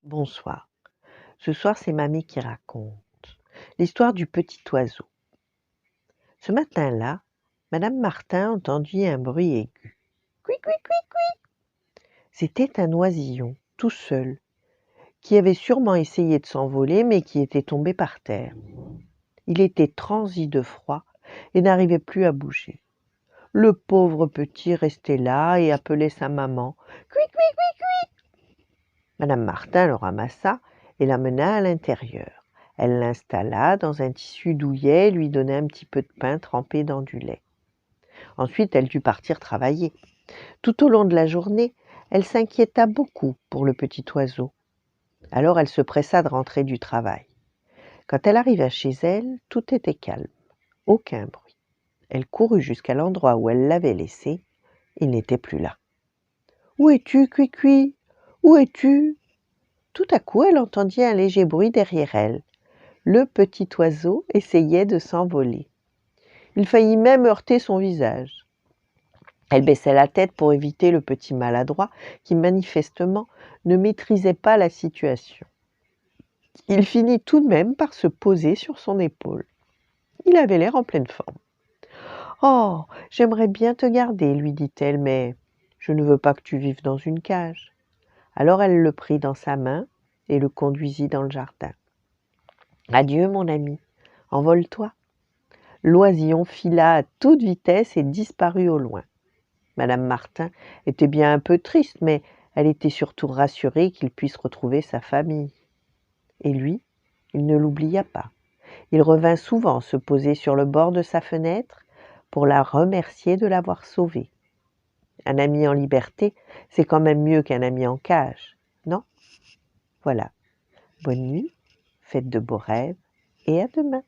Bonsoir. Ce soir, c'est mamie qui raconte l'histoire du petit oiseau. Ce matin-là, madame Martin entendit un bruit aigu. Cui, cui, cui. C'était un oisillon, tout seul, qui avait sûrement essayé de s'envoler, mais qui était tombé par terre. Il était transi de froid et n'arrivait plus à bouger. Le pauvre petit restait là et appelait sa maman. Cui, cui, cui. Madame Martin le ramassa et l'amena à l'intérieur. Elle l'installa dans un tissu douillet et lui donna un petit peu de pain trempé dans du lait. Ensuite, elle dut partir travailler. Tout au long de la journée, elle s'inquiéta beaucoup pour le petit oiseau. Alors elle se pressa de rentrer du travail. Quand elle arriva chez elle, tout était calme, aucun bruit. Elle courut jusqu'à l'endroit où elle l'avait laissé. Il n'était plus là. « Où es-tu, Cui-Cui ? Où es-tu » Tout à coup, elle entendit un léger bruit derrière elle. Le petit oiseau essayait de s'envoler. Il faillit même heurter son visage. Elle baissa la tête pour éviter le petit maladroit qui manifestement ne maîtrisait pas la situation. Il finit tout de même par se poser sur son épaule. Il avait l'air en pleine forme. « Oh, j'aimerais bien te garder, lui dit-elle, mais je ne veux pas que tu vives dans une cage. » Alors elle le prit dans sa main et le conduisit dans le jardin. « Adieu, mon ami, envole-toi. » L'oisillon fila à toute vitesse et disparut au loin. Madame Martin était bien un peu triste, mais elle était surtout rassurée qu'il puisse retrouver sa famille. Et lui, il ne l'oublia pas. Il revint souvent se poser sur le bord de sa fenêtre pour la remercier de l'avoir sauvée. Un ami en liberté, c'est quand même mieux qu'un ami en cage, non? Voilà. Bonne nuit, faites de beaux rêves et à demain.